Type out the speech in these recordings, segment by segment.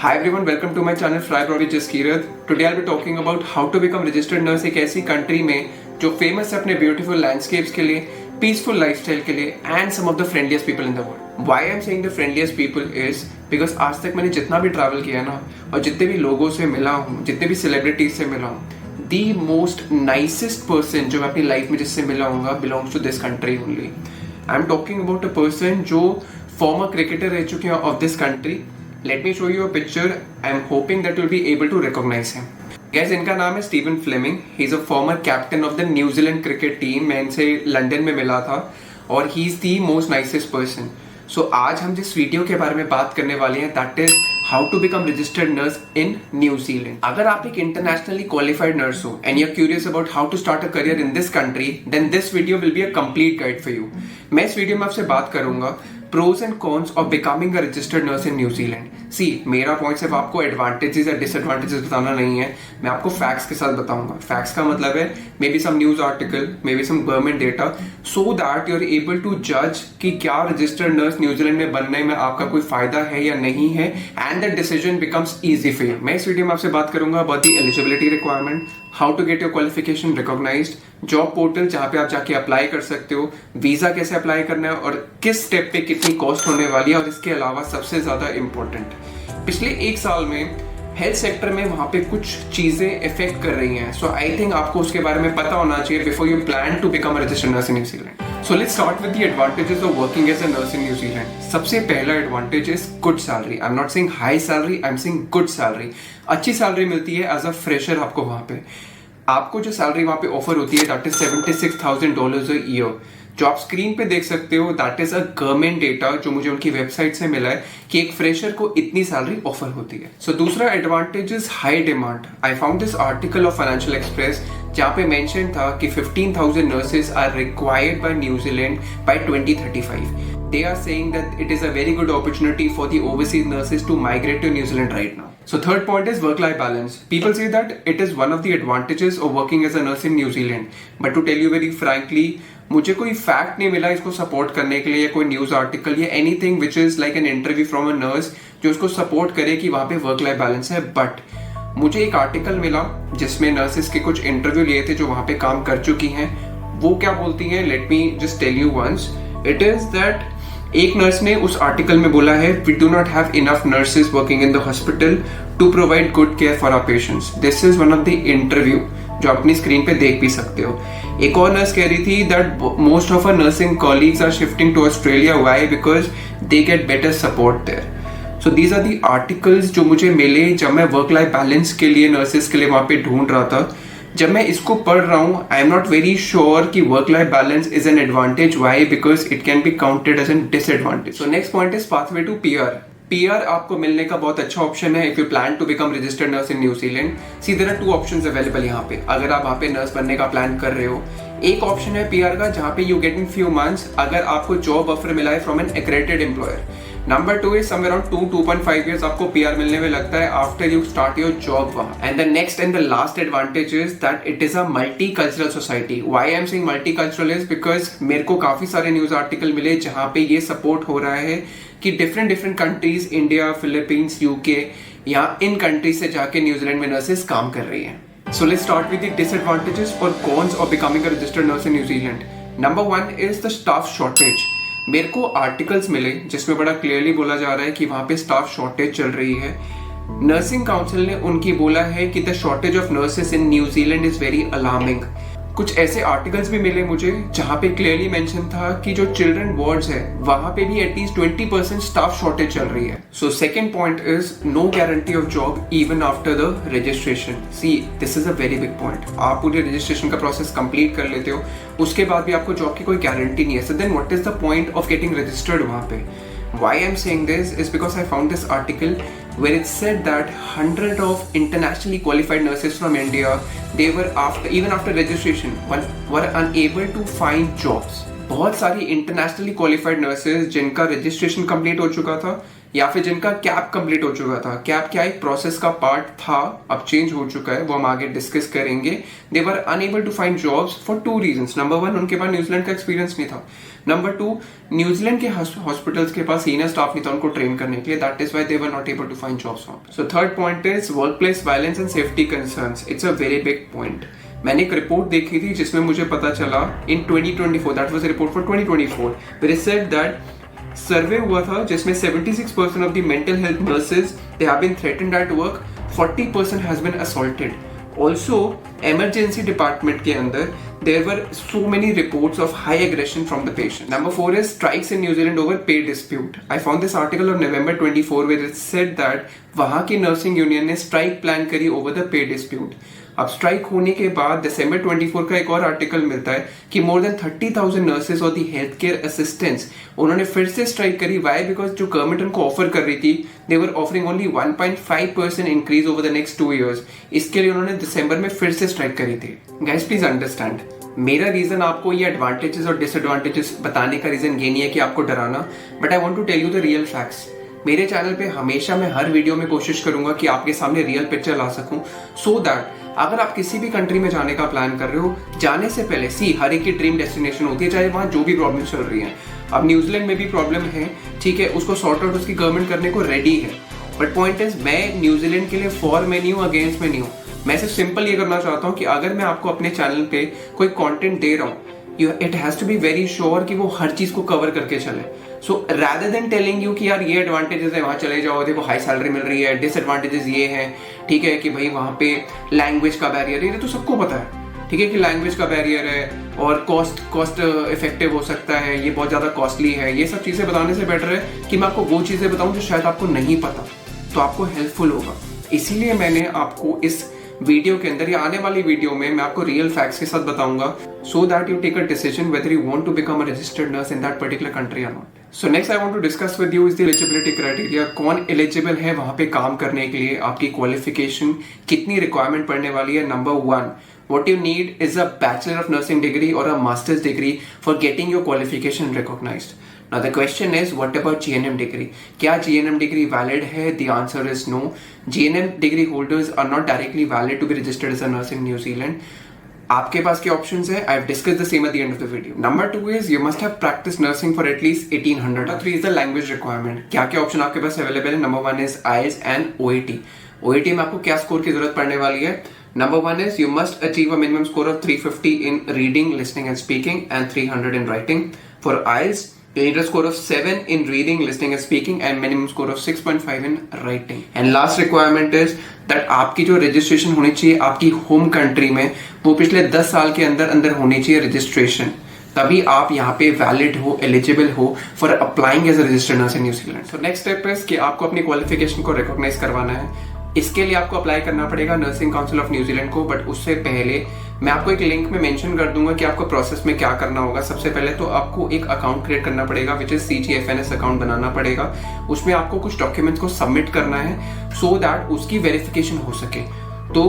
Hi everyone, welcome to my channel Fry Bro with Jaskirat. Today I'll be talking about how to become registered nurse एक ऐसी country में जो famous है अपने beautiful landscapes के लिए, पीसफुल लाइफस्टाइल के लिए and some of the friendliest people in the world. Why I am saying the friendliest people is because आज तक मैंने जितना भी ट्रैवल किया ना और जितने भी लोगों से मिला हूँ, जितने भी सेलिब्रिटीज से मिला हूँ, द मोस्ट नाइसेस्ट पर्सन जो मैं अपनी लाइफ में जिससे मिला हूँ belongs to this country only. I am talking about a person जो फॉर्मर क्रिकेटर रह चुके हैं of this country. Let me show you a picture. I am hoping that you'll be able to recognize him. Guys, इनका नाम है Stephen Fleming. He is a former captain of the New Zealand cricket team. मैं इनसे London में मिला था और he is the most nicest person. So आज हम जिस वीडियो के बारे में बात करने वाले हैं that is how to become registered nurse in New Zealand. अगर आप एक internationally qualified nurse हो and you're curious about how to start a career in this country, then this video will be a complete guide for you. मैं इस video में आपसे बात करूंगा pros and cons of becoming a registered nurse in New Zealand. See, मेरा point सिर्फ आपको advantages या डिसएडवांटेजेस बताना नहीं है, मैं आपको फैक्ट्स के साथ बताऊंगा. फैक्ट्स का मतलब है maybe some news article, maybe some government data, so that you are able to जज कि क्या रजिस्टर्ड नर्स न्यूजीलैंड में बनने में आपका कोई फायदा है या नहीं है, and the decision becomes easy for you. मैं इस वीडियो में आपसे बात करूंगा about the eligibility requirement, how to get your qualification recognised, job portal जहां पे आप जाके अप्लाई कर सकते हो, वीजा कैसे अप्लाई करना है और किस स्टेप पे कितनी कॉस्ट होने वाली है, और इसके अलावा सबसे ज्यादा इंपॉर्टेंट पिछले एक साल में हेल्थ सेक्टर में वहां पे कुछ चीजें इफेक्ट कर रही हैं. सो आई थिंक आपको उसके बारे में पता होना चाहिए before you plan to become a registered nurse in New Zealand. So let's start with the advantages of working as a nurse in New Zealand. सबसे पहला advantage is good salary. I am not saying high salary, I am saying good salary. अच्छी salary मिलती है as a fresher. आपको वहां पे आपको जो सैलरी वहां पे ऑफर होती है दैट इज $76,000 अ ईयर. जो आप स्क्रीन पे देख सकते हो that is a government data जो मुझे उनकी वेबसाइट से मिला है कि एक फ्रेशर को इतनी सैलरी ऑफर होती है. सो दूसरा advantage is high demand. I found this article of Financial Express जहाँ पे मेंशन था कि 15,000 nurses are required by New Zealand by 2035. They are saying that it is a very good opportunity for the overseas nurses to migrate to New Zealand right now. So third point is work-life balance. People say that it is one of the advantages of working as a nurse in New Zealand. But to tell you very frankly, मुझे कोई fact नहीं मिला इसको support करने के लिए, कोई news article या anything which is like an interview from a nurse जो उसको सपोर्ट करे कि वहाँ पे वर्क लाइफ बैलेंस है. बट मुझे एक आर्टिकल मिला जिसमें नर्सेस के कुछ इंटरव्यू लिए थे जो वहाँ पे काम कर चुकी हैं. वो क्या बोलती हैं, let me just tell you once. It is that एक नर्स ने उस आर्टिकल में बोला है we do not have enough nurses working in the hospital to provide good care for our patients. This is one of the interview जो अपनी screen पे देख भी सकते हो. एक और नर्स कह रही थी that most of our nursing colleagues are shifting to Australia. Why? Because they get better support there. So these are the articles जो मुझे मिले जब मैं वर्क लाइफ बैलेंस के लिए नर्सेज के लिए वहां पे ढूंढ रहा था. जब मैं इसको पढ़ रहा हूँ I am not very sure कि work life balance is an advantage. Why? Because it can be counted as an disadvantage. So next point is pathway to PR. PR आपको मिलने का बहुत अच्छा ऑप्शन है if you plan to become registered nurse in New Zealand. See there are two options available यहाँ पे अगर आप वहाँ पे नर्स बनने का प्लान कर रहे हो. एक ऑप्शन है पीआर का जहाँ पे you get in few months अगर आपको जॉब ऑफर मिला है from an accredited employer. Number 2 is somewhere around 2.5 years आपको पीआर मिलने में लगता है after you start your job वहाँ. And the next and the last advantage is that it is a multi cultural society. Why I am saying multi cultural is because मेरे को काफी सारे न्यूज आर्टिकल मिले जहाँ पे ये सपोर्ट हो रहा है कि different countries, India, Philippines, UK, यहाँ इन कंट्रीज से जाके न्यूजीलैंड में नर्सेज काम कर रही हैं. So let's start with the disadvantages or cons of becoming a registered nurse in New Zealand. Number 1 is the staff shortage. मेरे को आर्टिकल्स मिले जिसमें बड़ा क्लियरली बोला जा रहा है कि वहाँ पे स्टाफ शॉर्टेज चल रही है. नर्सिंग काउंसिल ने उनकी बोला है कि the shortage of nurses in New Zealand is very alarming. कुछ ऐसे आर्टिकल्स भी मिले मुझे जहाँ पे क्लियरली मेंशन था कि जो चिल्ड्रन वार्ड्स है वहाँ पे भी एटलीस्ट 20% स्टाफ शॉर्टेज चल रही है. So second point is no guarantee of job even after the registration. See this is a very big point. आप पूरे रजिस्ट्रेशन का प्रोसेस कंप्लीट कर लेते हो उसके बाद भी आपको जॉब की कोई गारंटी नहीं है. So then what is the point of getting registered वहाँ पे? Why I'm saying this is because I found this article where it said that 100 of internationally qualified nurses from India, they were even after registration were unable to find jobs. बहुत सारी internationally qualified nurses जिनका registration complete हो चुका था या फिर जिनका cap complete हो चुका था। कैप क्या एक प्रोसेस का पार्ट था, अब चेंज हो चुका है, वो हम आगे डिस्कस करेंगे। They were unable to find jobs for 2 reasons. Number 1, उनके पास न्यूजीलैंड का एक्सपीरियंस नहीं था। नंबर 2, न्यूजीलैंड के हॉस्पिटल्स के पास सीनियर स्टाफ नहीं था उनको ट्रेन करने के लिए। That is why they were not able to find jobs. So third point is workplace violence and safety concerns. It's a very big point. मैंने एक रिपोर्ट देखी थी जिसमें मुझे पता चला in 2024, that was a report for 2024, where it said that survey हुआ था जिसमें 76% of the mental health nurses they have been threatened at work, 40% has been assaulted. Also emergency department के अंदर there were so many reports of high aggression from the patient. Number 4 is strikes in New Zealand over pay dispute. I found this article on November 24 where it said that वहाँ की nursing union ने strike plan करी over the pay dispute. अब strike होने के बाद दिसंबर 24 का एक और आर्टिकल मिलता है कि मोर देन 30,000 नर्सेज और दी हेल्थ केयर असिस्टेंट्स उन्होंने फिर से स्ट्राइक करी। वाई? बिकॉज जो गवर्नमेंट उनको ऑफर कर रही थी they were offering only 1.5% increase over the next 2 years। इसके लिए उन्होंने दिसंबर में फिर से स्ट्राइक करी थी। गाइस प्लीज अंडरस्टैंड, मेरा रीजन आपको ये एडवांटेजेस और डिसएडवांटेजेस बताने का रीजन ये नहीं है कि आपको डराना, but I want to tell you the real facts. मेरे चैनल पे हमेशा मैं हर वीडियो में कोशिश करूंगा कि आपके सामने रियल पिक्चर ला सकूं, सो दैट अगर आप किसी भी कंट्री में जाने का प्लान कर रहे हो, जाने से पहले हर एक की ड्रीम डेस्टिनेशन होती है, चाहे वहां जो भी प्रॉब्लम चल रही है। अब न्यूजीलैंड में भी प्रॉब्लम है, ठीक है, उसको सॉर्ट आउट उसकी गवर्नमेंट करने को रेडी है, बट पॉइंट इज मैं न्यूजीलैंड के लिए फॉर में नहीं हूँ, अगेंस्ट में नहीं हूँ। मैं सिर्फ सिंपल ये करना चाहता हूँ कि अगर मैं आपको अपने चैनल पे कोई कंटेंट दे रहा हूँ, it has to be very sure कि वो हर चीज को कवर करके चले। So rather than telling you कि यार ये एडवांटेजेस है, वहां चले जाओ, देखो हाई सैलरी मिल रही है, डिसएडवांटेजेस ये हैं, ठीक है, कि भाई वहां पे लैंग्वेज का बैरियर है, ये तो सबको पता है, ठीक है, कि लैंग्वेज का बैरियर है और कॉस्ट इफेक्टिव हो सकता है, ये बहुत ज्यादा कॉस्टली है। ये सब चीजें बताने से बेटर है कि मैं आपको वो चीजें बताऊं जो शायद आपको नहीं पता, तो आपको हेल्पफुल होगा। इसीलिए मैंने आपको इस वीडियो के अंदर या आने वाली वीडियो में मैं आपको रियल फैक्ट्स के साथ बताऊंगा, so that you take a decision whether you want to become a registered nurse in that particular country और not. So next I want to discuss with you is the eligibility criteria. कौन eligible है वहां पे काम करने के लिए, आपकी क्वालिफिकेशन, कितनी रिक्वायरमेंट पड़ने वाली है। Number 1, what you need is a bachelor of nursing degree or a master's degree for getting your qualification recognized. Now the question is, what about GNM degree? क्या GNM degree valid है? The answer is no. GNM degree holders are not directly valid to be registered as a nurse in New Zealand. आपके पास क्या options है? I've discussed the same at the end of the video. Number 2 is you must have practiced nursing for at least 1800. Number 3 is the language requirement. क्या क्या option आपके पास available है? Number 1 is IELTS and OET. OET में आपको क्या score की जरूरत पड़ने वाली है? Number 1 is you must achieve a minimum score of 350 in reading, listening and speaking and 300 in writing. For IELTS, you need a score of 7 in reading, listening and speaking and minimum score of 6.5 in writing. And last requirement is that आपकी जो registration होनी चाहिए आपकी home country में, वो पिछले 10 साल के अंदर अंदर होनी चाहिए रजिस्ट्रेशन, तभी आप यहाँ पे वैलिड हो, एलिजिबल हो for applying as a registered nurse in New Zealand. So next step is कि आपको अपनी क्वालिफिकेशन को रिकॉग्नाइज करवाना है। इसके लिए आपको अप्लाई करना पड़ेगा नर्सिंग काउंसिल ऑफ न्यूजीलैंड को, बट उससे पहले मैं आपको एक लिंक में मेंशन कर दूंगा कि आपको प्रोसेस में क्या करना होगा। सबसे पहले तो आपको एक अकाउंट क्रिएट करना पड़ेगा, विच इज CGFNS अकाउंट बनाना पड़ेगा। उसमें आपको कुछ डॉक्यूमेंट्स को सबमिट करना है सो दैट उसकी वेरिफिकेशन हो सके। तो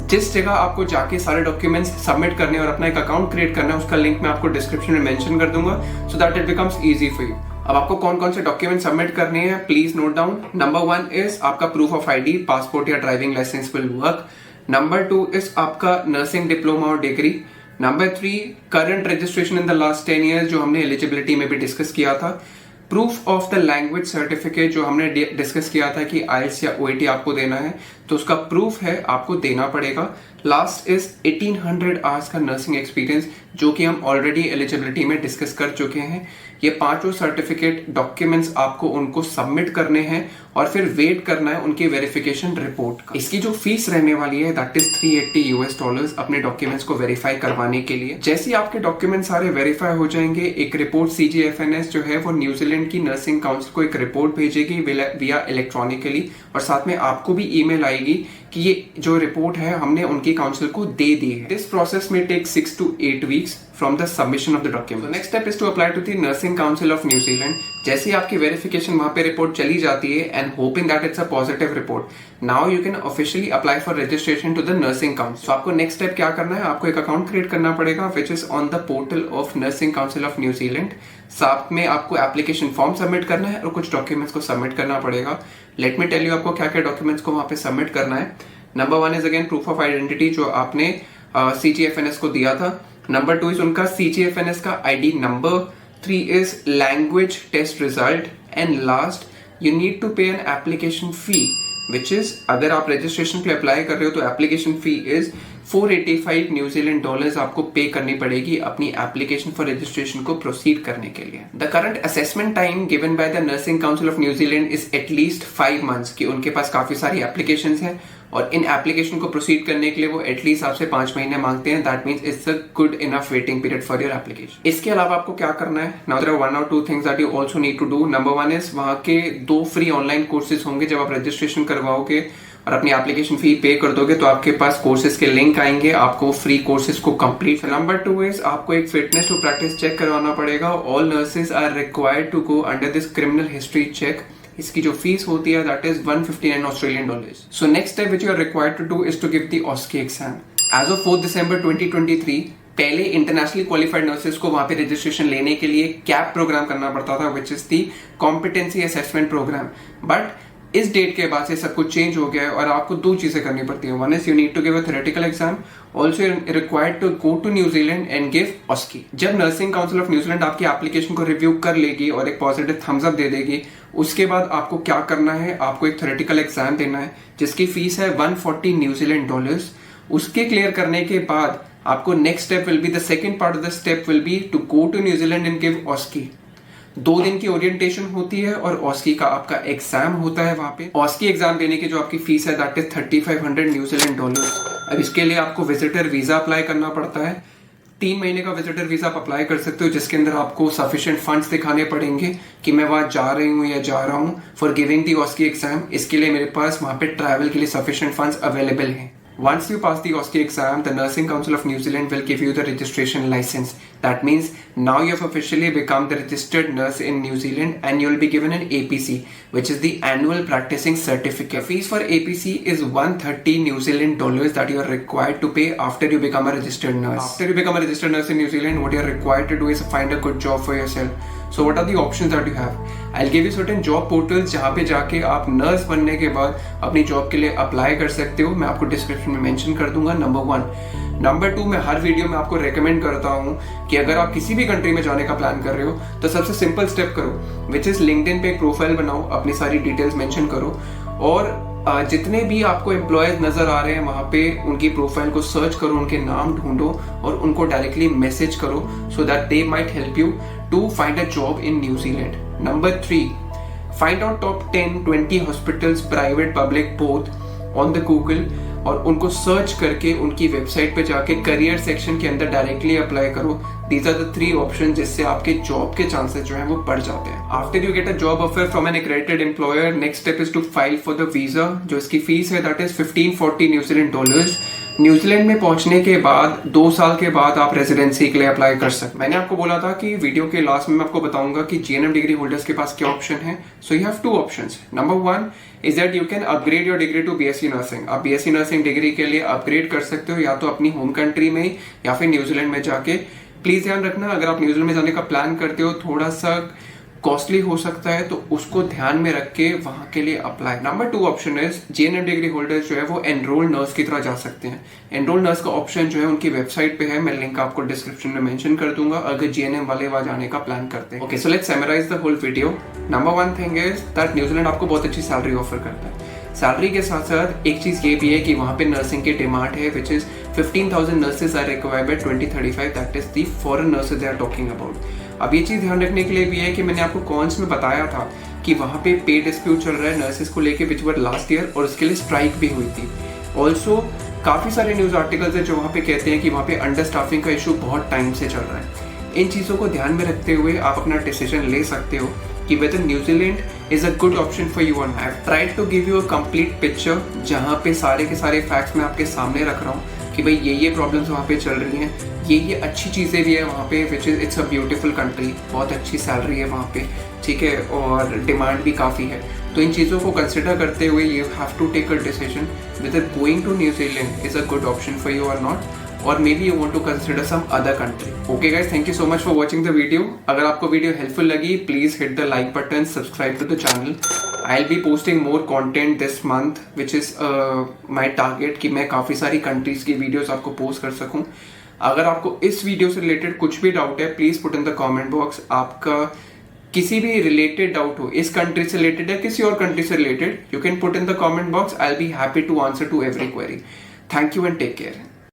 जिस जगह आपको जाके सारे डॉक्यूमेंट्स सबमिट करने और अपना एक अकाउंट क्रिएट करना है, उसका लिंक मैं आपको डिस्क्रिप्शन में मेंशन कर दूंगा, so that it becomes easy for you. अब आपको कौन कौन से डॉक्यूमेंट सबमिट करने हैं, please note down. Number 1 is आपका प्रूफ ऑफ ID, पासपोर्ट या driving licence will work. Number 2 is आपका नर्सिंग डिप्लोमा और degree. Number 3 current registration in the last 10 years, जो हमने एलिजिबिलिटी में भी डिस्कस किया था। Proof of the language certificate, जो हमने डिस्कस किया था कि IELTS या OET आपको देना है, तो उसका प्रूफ है आपको देना पड़ेगा। लास्ट इज 1800 आवर्स का नर्सिंग एक्सपीरियंस, जो कि हम ऑलरेडी एलिजिबिलिटी में डिस्कस कर चुके हैं। ये पांचों सर्टिफिकेट डॉक्यूमेंट्स आपको उनको सबमिट करने हैं और फिर वेट करना है उनकी वेरिफिकेशन रिपोर्ट का। इसकी जो फीस रहने वाली है दैट इज $380 अपने डॉक्यूमेंट्स को वेरीफाई करवाने के लिए। जैसे ही आपके डॉक्यूमेंट सारे वेरीफाई हो जाएंगे, एक रिपोर्ट CGFNS जो है वो न्यूजीलैंड की नर्सिंग काउंसिल को एक रिपोर्ट भेजेगी विया इलेक्ट्रॉनिकली, और साथ में आपको भी ईमेल आएगी कि ये जो रिपोर्ट है हमने उनकी काउंसिल को दे दी है। दिस प्रोसेस में take 6 to 8 weeks from the submission of the document. So next step is to apply to the Nursing Council of New Zealand. जैसे ही आपकी वेरिफिकेशन वहां पे रिपोर्ट चली जाती है and hoping that it's a positive report. Now you can officially apply for registration to the nursing council. So आपको next step क्या करना है, आपको एक account create करना पड़ेगा which is on the portal of Nursing Council of New Zealand. साथ में आपको application form submit करना है और कुछ documents को submit करना पड़ेगा. Let me tell you आपको क्या क्या documents को वहाँ पे submit करना है. Number 1 is again proof of identity जो आपने CGFNS को दिया था. Number 2 is उनका CGFNS का ID number. 3 is language test result. And last, you need to pay an application fee, which is अगर आप registration के लिए apply कर रहे हो तो application fee is $485 New Zealand dollars आपको पे करनी पड़ेगी अपनी application for registration को proceed करने के लिए. The current assessment time given by the Nursing Council of New Zealand is at least 5 months कि उनके पास काफी सारी applications हैं और इन एप्लीकेशन को प्रोसीड करने के लिए वो एटलीस्ट आपसे 5 महीने मांगते हैं. That means it's a good enough waiting period for your application. इसके अलावा आपको क्या करना है, now there are 1 or 2 things that you also need to do. Number 1 is वहां के 2 फ्री ऑनलाइन कोर्सेज होंगे. जब आप रजिस्ट्रेशन करवाओगे और अपनी एप्लीकेशन फी पे कर दोगे तो आपके पास कोर्सेज के लिंक आएंगे, आपको फ्री कोर्सेज को कंप्लीट. नंबर 2 इज आपको एक फिटनेस टू प्रैक्टिस चेक करवाना पड़ेगा. All nurses are required to go under this criminal history check. इसकी जो फीस होती है that is $159 Australian dollars. So next step which you are required to do is to give the OSCE exam. As of 4 December 2023 पहले internationally qualified nurses को वहां पे registration लेने के लिए कैप प्रोग्राम करना पड़ता था which is the competency assessment programme. But इस डेट के बाद से सब कुछ चेंज हो गया है और आपको 2 चीजें करनी पड़ती है. 1 is you need to give a theoretical exam, also required to go to New Zealand and give OSCE. जब नर्सिंग काउंसिल ऑफ न्यूजीलैंड आपकी एप्लीकेशन को रिव्यू कर लेगी और एक पॉजिटिव थम्स अप दे देगी, उसके बाद आपको क्या करना है, आपको एक थ्योरेटिकल एग्जाम देना है जिसकी फीस है $140 New Zealand dollars. उसके क्लियर करने के बाद आपको next step will be the second part of the step will be to go to New Zealand and give OSCE. 2 दिन की ओरिएंटेशन होती है और OSCE का आपका एग्जाम होता है वहां पे. OSCE एग्जाम देने की जो आपकी फीस है that is $3,500 New Zealand dollars. अब इसके लिए आपको विजिटर वीजा अप्लाई करना पड़ता है. 3 महीने का विजिटर वीजा आप अप्लाई कर सकते हो जिसके अंदर आपको सफिशिएंट फंड्स दिखाने पड़ेंगे कि मैं वहां जा रही हूँ या जा रहा हूँ for giving the OSCE exam. इसके लिए मेरे पास वहां पे ट्रैवल के लिए सफिशिएंट फंड्स अवेलेबल हैं. Once you pass the OSCE exam, the Nursing Council of New Zealand will give you the registration license. That means now you have officially become the registered nurse in New Zealand and you will be given an APC, which is the Annual Practicing Certificate. Fees for APC is $130 New Zealand dollars that you are required to pay after you become a registered nurse. After you become a registered nurse in New Zealand, what you are required to do is find a good job for yourself. So what are the options that you have? I'll give you certain job portals जहाँ पे जाके आप nurse बनने के बाद अपनी job के लिए अप्लाई कर सकते हो. मैं आपको डिस्क्रिप्शन में मेंशन कर दूंगा. नंबर 1. नंबर 2, मैं हर वीडियो में आपको रेकमेंड करता हूँ कि अगर आप किसी भी कंट्री में जाने का प्लान कर रहे हो तो सबसे सिंपल स्टेप करो विच इज लिंक्डइन पे एक प्रोफाइल बनाओ, अपनी सारी डिटेल्स मेंशन करो और जितने भी आपको एम्प्लॉयज नजर आ रहे हैं वहां पे उनकी प्रोफाइल को सर्च करो, उनके नाम ढूंढो और उनको डायरेक्टली मैसेज करो so that they might help you to find a job in New Zealand. Number 3, find out top 10-20 hospitals private public both on the Google और उनको सर्च करके उनकी वेबसाइट पे जाके करियर सेक्शन के अंदर डायरेक्टली अप्लाई करो. दीज आर द 3 ऑप्शन जिससे आपके जॉब के चांसेस जो है वो बढ़ जाते हैं. After you get a job offer from an accredited employer, next step is to file for the visa. जो इसकी फीस है that is $1,540 New Zealand dollars. New Zealand में पहुंचने के बाद 2 साल के बाद आप रेजिडेंसी के लिए अप्लाई कर सकते. मैंने आपको बोला था कि वीडियो के लास्ट में मैं आपको बताऊंगा कि GNM डिग्री होल्डर्स के पास क्या ऑप्शन है. So you have 2 options. Number 1 is that you can upgrade your degree to BSc nursing. आप BSc नर्सिंग डिग्री के लिए अपग्रेड कर सकते हो या तो अपनी होम कंट्री में या फिर न्यूजीलैंड में जाके. प्लीज ध्यान रखना अगर आप न्यूजीलैंड में जाने का प्लान करते हो थोड़ा सा कॉस्टली हो सकता है तो उसको ध्यान में रख के वहां के लिए apply. Number 2 option is GNM degree holders जो है वो एनरोल नर्स की तरह जा सकते हैं. एनरोल नर्स का ऑप्शन जो है उनकी वेबसाइट पे है, मैं लिंक आपको डिस्क्रिप्शन में मेंशन कर दूंगा अगर GNM वाले वहां जाने का प्लान करते हैं. Okay, so let's summarise the whole video. Number 1 thing is that New Zealand आपको बहुत अच्छी सैलरी ऑफर करता है. सैलरी के साथ साथ एक चीज ये भी है कि वहां पे नर्सिंग की डिमांड है which is 15,000 nurses are required by 2035. That is the foreign nurses they are talking about. अब ये चीज ध्यान रखने के लिए भी है कि मैंने आपको कॉन्स में बताया था कि वहां पे पे डिस्प्यूट चल रहा है नर्सेज को लेके विच वर लास्ट ईयर और उसके लिए स्ट्राइक भी हुई थी. ऑल्सो काफी सारे न्यूज आर्टिकल्स है जो वहां पे कहते हैं कि वहां पे अंडर स्टाफिंग का इशू बहुत टाइम से चल रहा है. इन चीजों को ध्यान में रखते हुए आप अपना डिसीजन ले सकते हो कि whether New Zealand is a good option for you or not. I've tried to give you a complete picture जहाँ पे सारे के सारे फैक्ट्स मैं आपके सामने रख रहा हूँ कि भाई ये प्रॉब्लम्स वहाँ पे चल रही हैं, ये अच्छी चीज़ें भी है वहाँ पे, which is it's a beautiful country, बहुत अच्छी सैलरी है वहाँ पे, ठीक है, और डिमांड भी काफ़ी है। तो इन चीज़ों को कंसिडर करते हुए you have to take a decision whether going to New Zealand is a good option for you or not, or maybe you want to consider some other country. Okay guys, thank you so much for watching the video. अगर आपको video helpful लगी, please hit the like button, subscribe to the channel. I'll be posting more content this month, which is my target कि मैं काफ़ी सारी countries की videos आपको post कर सकूं। अगर आपको इस वीडियो से रिलेटेड कुछ भी डाउट है, please put in the comment box. आपका किसी भी रिलेटेड डाउट हो, इस कंट्री से रिलेटेड या किसी और कंट्री से related, you can put in the comment box. I will be happy to answer to every query. Thank you and take care.